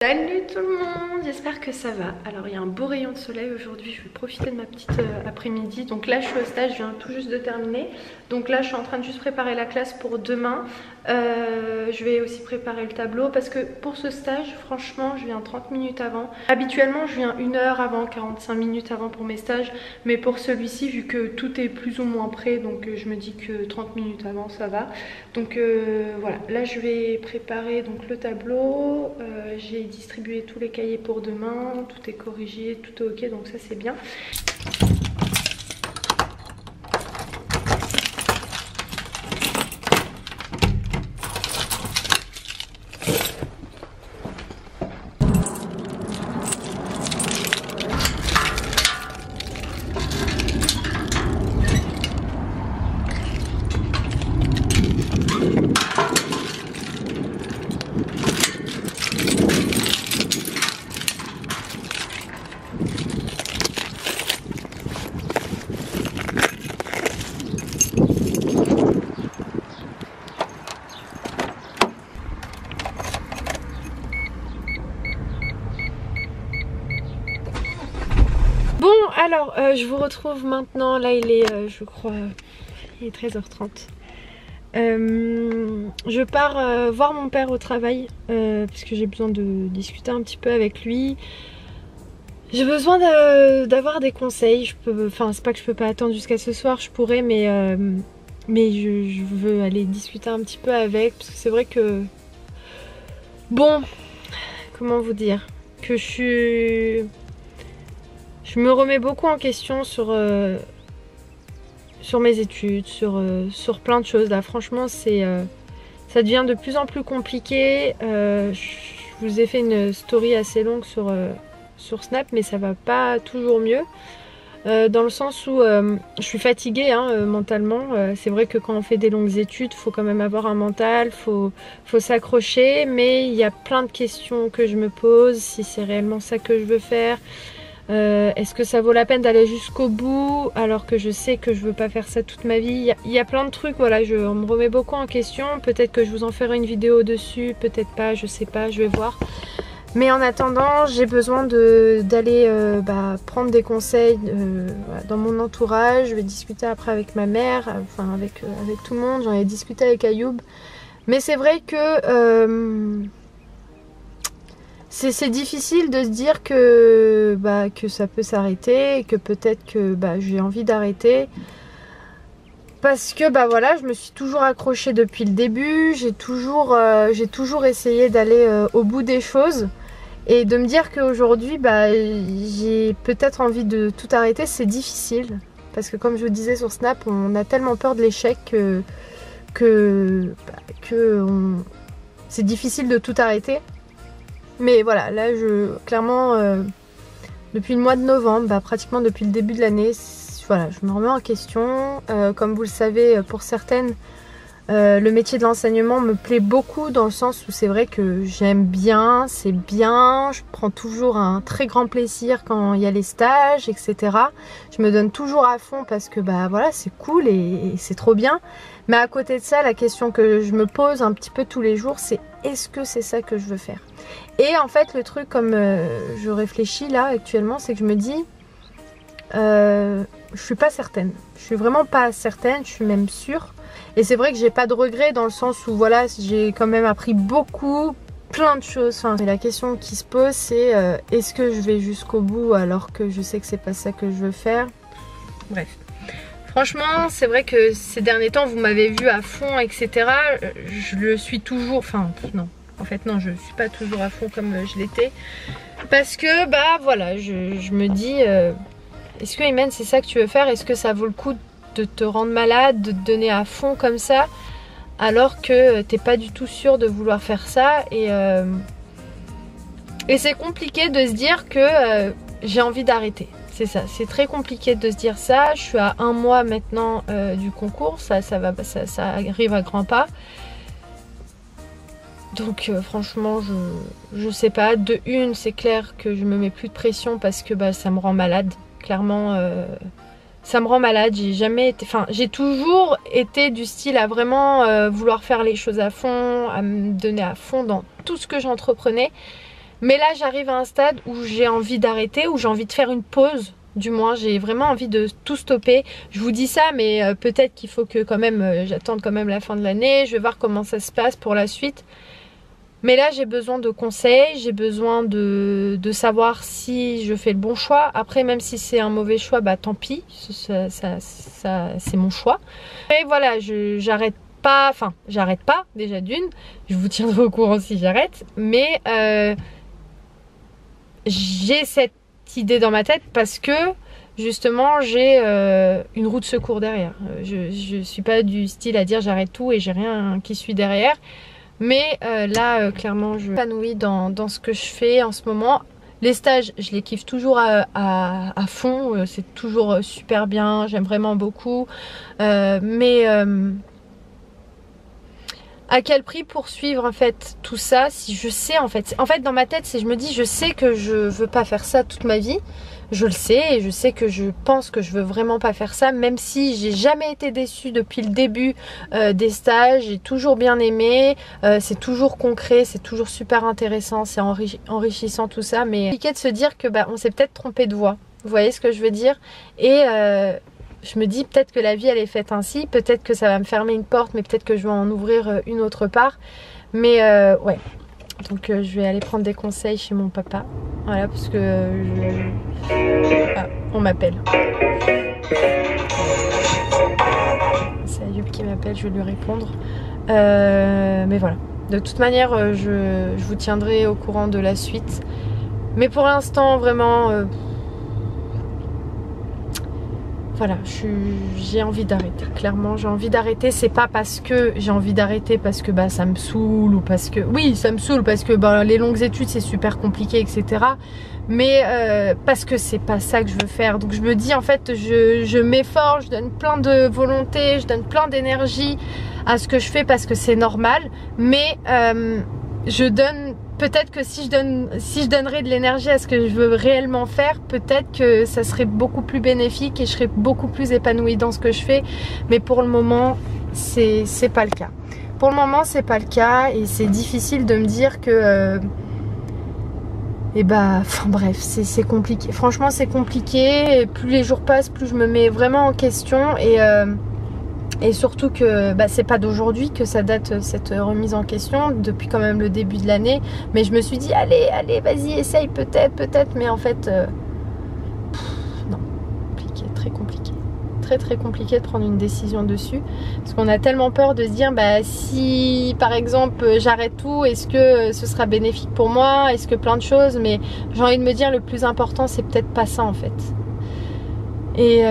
Salut tout le monde, j'espère que ça va. Alors il y a un beau rayon de soleil aujourd'hui, je vais profiter de ma petite après-midi. Donc là je suis au stage, je viens tout juste de terminer. Donc là je suis en train de juste préparer la classe pour demain. Je vais aussi préparer le tableau parce que pour ce stage franchement je viens 30 minutes avant. Habituellement je viens 1 heure avant, 45 minutes avant pour mes stages. Mais pour celui-ci vu que tout est plus ou moins prêt, donc je me dis que 30 minutes avant ça va. Donc voilà, là je vais préparer donc le tableau. J'ai distribué tous les cahiers pour demain, tout est corrigé, tout est ok, donc ça c'est bien. Bon alors je vous retrouve maintenant, là il est je crois il est 13h30. Je pars voir mon père au travail puisque j'ai besoin de discuter un petit peu avec lui. J'ai besoin d'avoir des conseils. Enfin c'est pas que je peux pas attendre jusqu'à ce soir, je pourrais, mais je veux aller discuter un petit peu avec, parce que c'est vrai que bon, comment vous dire, que je me remets beaucoup en question sur mes études, sur plein de choses. Là franchement ça devient de plus en plus compliqué. Je vous ai fait une story assez longue sur Snap, mais ça va pas toujours mieux. Dans le sens où je suis fatiguée mentalement. C'est vrai que quand on fait des longues études, faut quand même avoir un mental, faut s'accrocher, mais il y a plein de questions que je me pose, si c'est réellement ça que je veux faire. Est-ce que ça vaut la peine d'aller jusqu'au bout alors que je sais que je veux pas faire ça toute ma vie? Il y a plein de trucs, voilà, on me remet beaucoup en question. Peut-être que je vous en ferai une vidéo dessus, peut-être pas, je sais pas, je vais voir. Mais en attendant, j'ai besoin d'aller prendre des conseils voilà, dans mon entourage. Je vais discuter après avec ma mère, enfin avec tout le monde. J'en ai discuté avec Ayoub. Mais c'est vrai que c'est difficile de se dire que ça peut s'arrêter et que peut-être que j'ai envie d'arrêter. Parce que voilà, je me suis toujours accrochée depuis le début, j'ai toujours essayé d'aller au bout des choses. Et de me dire qu'aujourd'hui j'ai peut-être envie de tout arrêter, c'est difficile. Parce que comme je vous disais sur Snap, on a tellement peur de l'échec que c'est difficile de tout arrêter. Mais voilà, là clairement depuis le mois de novembre, pratiquement depuis le début de l'année, voilà, je me remets en question. Comme vous le savez, pour certaines, le métier de l'enseignement me plaît beaucoup, dans le sens où c'est vrai que j'aime bien, c'est bien, je prends toujours un très grand plaisir quand il y a les stages, etc. Je me donne toujours à fond parce que voilà, c'est cool et c'est trop bien. Mais à côté de ça, la question que je me pose un petit peu tous les jours, c'est est-ce que c'est ça que je veux faire? Et en fait, le truc, comme je réfléchis là actuellement, c'est que je me dis je suis pas certaine. Je suis vraiment pas certaine, je suis même sûre. Et c'est vrai que j'ai pas de regrets, dans le sens où voilà, j'ai quand même appris beaucoup, plein de choses. Enfin, la question qui se pose, c'est est-ce que je vais jusqu'au bout alors que je sais que c'est pas ça que je veux faire? Bref. Franchement, c'est vrai que ces derniers temps, vous m'avez vu à fond, etc. Je le suis toujours. Enfin, non. En fait, non, je suis pas toujours à fond comme je l'étais. Parce que, voilà, je me dis est-ce que Imen, c'est ça que tu veux faire? Est-ce que ça vaut le coup de te rendre malade, de te donner à fond comme ça, alors que t'es pas du tout sûr de vouloir faire ça? Et c'est compliqué de se dire que j'ai envie d'arrêter. C'est ça, c'est très compliqué de se dire ça. Je suis à 1 mois maintenant du concours, ça arrive à grands pas. Donc franchement, je sais pas. De une, c'est clair que je me mets plus de pression parce que ça me rend malade. Clairement, ça me rend malade. J'ai jamais été, enfin, j'ai toujours été du style à vraiment vouloir faire les choses à fond, à me donner à fond dans tout ce que j'entreprenais. Mais là j'arrive à un stade où j'ai envie d'arrêter, où j'ai envie de faire une pause. Du moins j'ai vraiment envie de tout stopper. Je vous dis ça, mais peut-être qu'il faut que quand même j'attende quand même la fin de l'année. Je vais voir comment ça se passe pour la suite. Mais là j'ai besoin de conseils, j'ai besoin de savoir si je fais le bon choix. Après même si c'est un mauvais choix, bah tant pis, c'est mon choix. Et voilà, j'arrête pas, enfin j'arrête pas déjà d'une, je vous tiendrai au courant si j'arrête. Mais j'ai cette idée dans ma tête parce que justement j'ai une roue de secours derrière. Je suis pas du style à dire j'arrête tout et j'ai rien qui suit derrière. Mais là, clairement, je m'épanouis dans ce que je fais en ce moment. Les stages, je les kiffe toujours à fond. C'est toujours super bien. J'aime vraiment beaucoup. Mais à quel prix poursuivre en fait tout ça si je sais en fait dans ma tête, je me dis je sais que je veux pas faire ça toute ma vie. Je le sais et je sais que je pense que je veux vraiment pas faire ça, même si j'ai jamais été déçue depuis le début des stages. J'ai toujours bien aimé, c'est toujours concret, c'est toujours super intéressant, c'est enrichissant tout ça, mais c'est compliqué de se dire que bah, on s'est peut-être trompé de voie. Vous voyez ce que je veux dire? Et je me dis peut-être que la vie elle est faite ainsi, peut-être que ça va me fermer une porte, mais peut-être que je vais en ouvrir une autre part. Mais ouais, donc je vais aller prendre des conseils chez mon papa. Voilà, parce que ah, on m'appelle. C'est Ayub qui m'appelle, je vais lui répondre. Mais voilà, de toute manière, je vous tiendrai au courant de la suite. Mais pour l'instant, vraiment... voilà, j'ai envie d'arrêter. Clairement, j'ai envie d'arrêter. C'est pas parce que j'ai envie d'arrêter parce que bah, ça me saoule ou parce que... Oui, ça me saoule parce que bah, les longues études, c'est super compliqué, etc. Mais parce que c'est pas ça que je veux faire. Donc je me dis, en fait, je m'efforce, je donne plein de volonté, je donne plein d'énergie à ce que je fais parce que c'est normal. Mais je donne... Peut-être que si je donnerais de l'énergie à ce que je veux réellement faire, peut-être que ça serait beaucoup plus bénéfique et je serais beaucoup plus épanouie dans ce que je fais. Mais pour le moment, c'est pas le cas. Pour le moment, c'est pas le cas et c'est difficile de me dire que... et bah, enfin bref, c'est compliqué. Franchement, c'est compliqué. Et plus les jours passent, plus je me mets vraiment en question et surtout que bah, c'est pas d'aujourd'hui que ça date cette remise en question, depuis quand même le début de l'année. Mais je me suis dit, allez, vas-y, essaye peut-être. Mais en fait, non, compliqué, très compliqué. Très compliqué de prendre une décision dessus. Parce qu'on a tellement peur de se dire, bah si par exemple j'arrête tout, est-ce que ce sera bénéfique pour moi? Est-ce que plein de choses? Mais j'ai envie de me dire, le plus important, c'est peut-être pas ça en fait. Et...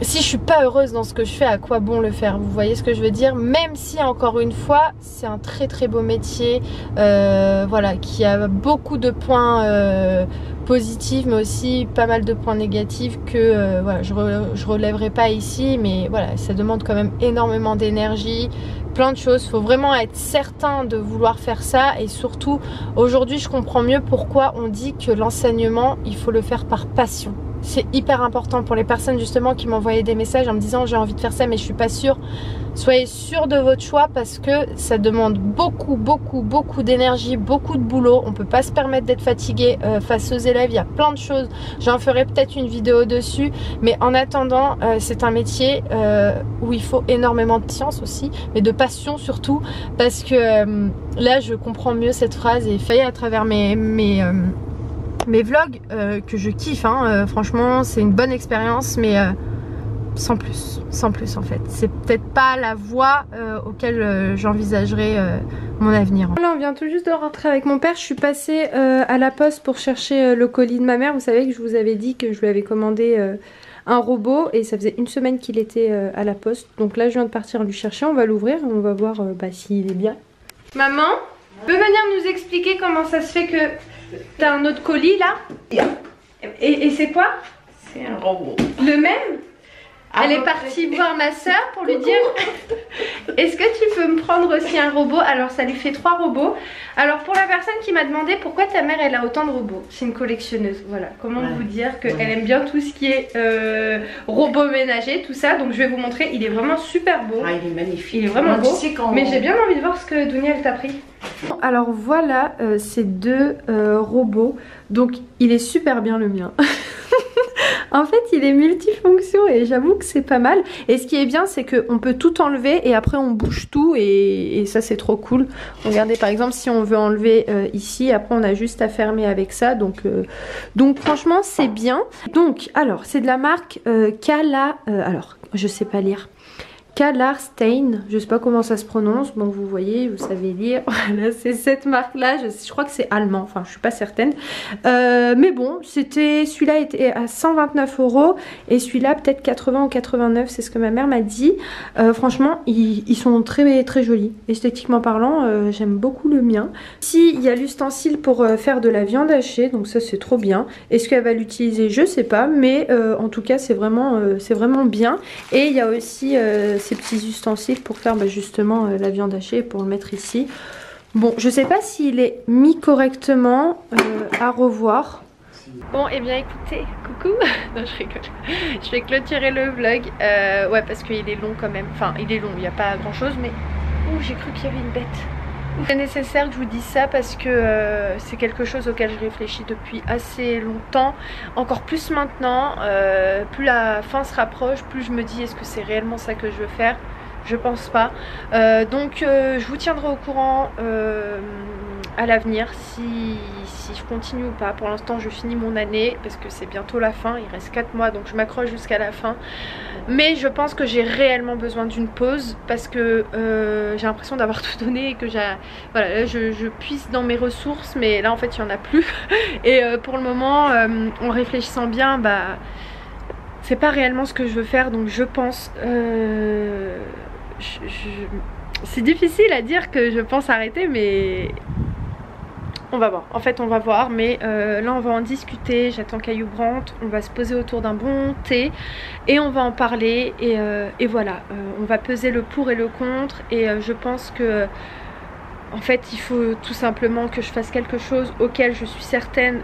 si je suis pas heureuse dans ce que je fais, à quoi bon le faire? Vous voyez ce que je veux dire? Même si encore une fois, c'est un très beau métier, voilà, qui a beaucoup de points positifs, mais aussi pas mal de points négatifs que voilà, je relèverai pas ici, mais voilà, ça demande quand même énormément d'énergie, plein de choses. Faut vraiment être certain de vouloir faire ça et surtout, aujourd'hui, je comprends mieux pourquoi on dit que l'enseignement, il faut le faire par passion. C'est hyper important pour les personnes justement qui m'envoyaient des messages en me disant j'ai envie de faire ça mais je suis pas sûre. Soyez sûr de votre choix parce que ça demande beaucoup d'énergie, beaucoup de boulot. On peut pas se permettre d'être fatigué face aux élèves, il y a plein de choses. J'en ferai peut-être une vidéo dessus, mais en attendant c'est un métier où il faut énormément de science aussi, mais de passion surtout, parce que là je comprends mieux cette phrase et fait à travers mes vlogs que je kiffe, hein, franchement c'est une bonne expérience, mais sans plus en fait. C'est peut-être pas la voie auquel j'envisagerais mon avenir. Là on vient tout juste de rentrer avec mon père. Je suis passée à la poste pour chercher le colis de ma mère. Vous savez que je vous avais dit que je lui avais commandé un robot et ça faisait une semaine qu'il était à la poste. Donc là je viens de partir lui chercher, on va l'ouvrir et on va voir s'il est bien. Maman, tu peux venir nous expliquer comment ça se fait que t'as un autre colis là? Et c'est quoi? C'est un robot. Le même? Elle est partie voir ma soeur pour lui dire est-ce que tu peux me prendre aussi un robot? Alors ça lui fait 3 robots. Alors pour la personne qui m'a demandé pourquoi ta mère elle a autant de robots, c'est une collectionneuse. Voilà, comment vous dire qu'elle aime bien tout ce qui est robot ménager, tout ça. Donc je vais vous montrer, il est vraiment super beau. Ah, il est magnifique. Il est vraiment beau. Mais j'ai bien envie de voir ce que Dounia elle t'a pris. Alors voilà ces deux robots. Donc il est super bien le mien. En fait il est multifonction et j'avoue que c'est pas mal. Et ce qui est bien c'est qu'on peut tout enlever et après on bouge tout et ça c'est trop cool. Regardez par exemple si on veut enlever ici, après on a juste à fermer avec ça. Donc franchement c'est bien. Donc alors c'est de la marque Kala... alors je sais pas lire. Kalarstein, je sais pas comment ça se prononce, bon vous voyez, vous savez lire, voilà c'est cette marque là, je crois que c'est allemand, enfin je suis pas certaine, mais bon c'était, celui-là était à 129 € et celui-là peut-être 80 ou 89, c'est ce que ma mère m'a dit. Franchement ils sont très très jolis, esthétiquement parlant, j'aime beaucoup le mien. Ici il y a l'ustensile pour faire de la viande hachée, donc ça c'est trop bien. Est-ce qu'elle va l'utiliser, je sais pas, mais en tout cas c'est vraiment bien. Et il y a aussi ces petits ustensiles pour faire justement la viande hachée, pour le mettre ici. Bon, je sais pas s'il est mis correctement, à revoir. Bon, et bien écoutez, coucou. Non, je rigole. Je vais clôturer le vlog. Ouais, parce qu'il est long quand même. Enfin, il est long, il n'y a pas grand chose, mais... Ouh, j'ai cru qu'il y avait une bête. C'est nécessaire que je vous dise ça parce que c'est quelque chose auquel je réfléchis depuis assez longtemps, encore plus maintenant, plus la fin se rapproche, plus je me dis est-ce que c'est réellement ça que je veux faire? Je pense pas. Donc je vous tiendrai au courant à l'avenir si je continue ou pas. Pour l'instant je finis mon année parce que c'est bientôt la fin, il reste 4 mois donc je m'accroche jusqu'à la fin. Mais je pense que j'ai réellement besoin d'une pause parce que j'ai l'impression d'avoir tout donné et que voilà, là, je puise dans mes ressources mais là en fait il n'y en a plus. Et pour le moment en réfléchissant bien, bah c'est pas réellement ce que je veux faire, donc je pense c'est difficile à dire que je pense arrêter, mais on va voir. En fait on va voir, mais là on va en discuter. J'attends qu'Ayoub rentre, on va se poser autour d'un bon thé et on va en parler et voilà, on va peser le pour et le contre. Et je pense que en fait il faut tout simplement que je fasse quelque chose auquel je suis certaine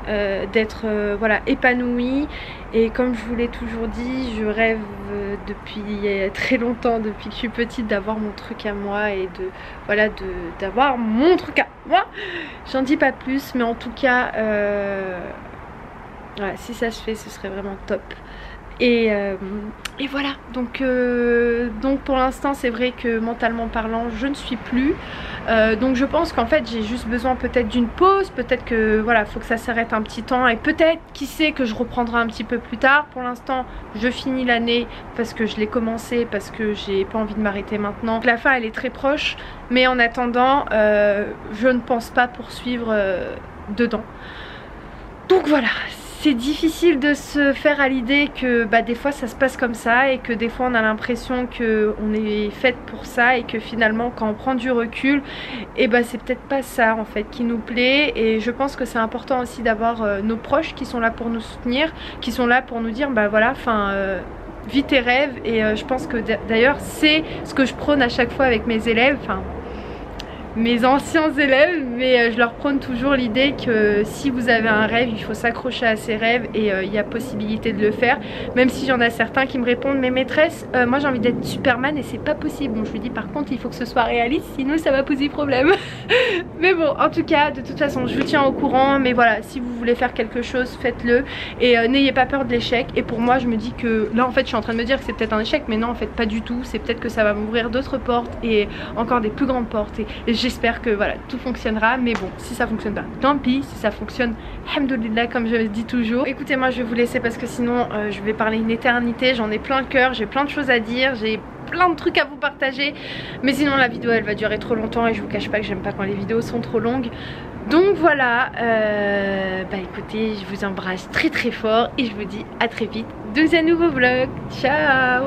d'être voilà, épanouie. Et comme je vous l'ai toujours dit, je rêve depuis très longtemps, depuis que je suis petite, d'avoir mon truc à moi et voilà, d'avoir mon truc à moi. J'en dis pas plus, mais en tout cas voilà, si ça se fait ce serait vraiment top. Et voilà, donc pour l'instant c'est vrai que mentalement parlant je ne suis plus, donc je pense qu'en fait j'ai juste besoin peut-être d'une pause, peut-être que voilà, faut que ça s'arrête un petit temps et peut-être, qui sait, que je reprendrai un petit peu plus tard. Pour l'instant je finis l'année parce que je l'ai commencé, parce que j'ai pas envie de m'arrêter maintenant. La fin elle est très proche, mais en attendant je ne pense pas poursuivre dedans. Donc voilà, c'est difficile de se faire à l'idée que des fois ça se passe comme ça et que des fois on a l'impression qu'on est faite pour ça et que finalement quand on prend du recul, et c'est peut-être pas ça en fait qui nous plaît. Et je pense que c'est important aussi d'avoir nos proches qui sont là pour nous soutenir, qui sont là pour nous dire voilà, enfin vis tes rêves. Et je pense que d'ailleurs c'est ce que je prône à chaque fois avec mes élèves, enfin mes anciens élèves, mais je leur prône toujours l'idée que si vous avez un rêve, il faut s'accrocher à ses rêves et il y a possibilité de le faire. Même si j'en ai certains qui me répondent, mais maîtresse, moi j'ai envie d'être Superman et c'est pas possible. Bon, je lui dis par contre il faut que ce soit réaliste, sinon ça va poser problème. Mais bon, en tout cas, de toute façon je vous tiens au courant. Mais voilà, si vous voulez faire quelque chose, faites-le et n'ayez pas peur de l'échec. Et pour moi je me dis que là en fait je suis en train de me dire que c'est peut-être un échec, mais non en fait pas du tout. C'est peut-être que ça va m'ouvrir d'autres portes et encore des plus grandes portes, et j'espère que voilà, tout fonctionnera. Mais bon, si ça fonctionne pas, tant pis. Si ça fonctionne, alhamdoulilah, comme je dis toujours. Écoutez, moi je vais vous laisser parce que sinon je vais parler une éternité. J'en ai plein le cœur, j'ai plein de choses à dire, j'ai plein de trucs à vous partager, mais sinon la vidéo elle va durer trop longtemps et je vous cache pas que j'aime pas quand les vidéos sont trop longues. Donc voilà, écoutez, je vous embrasse très très fort et je vous dis à très vite dans un nouveau vlog. Ciao.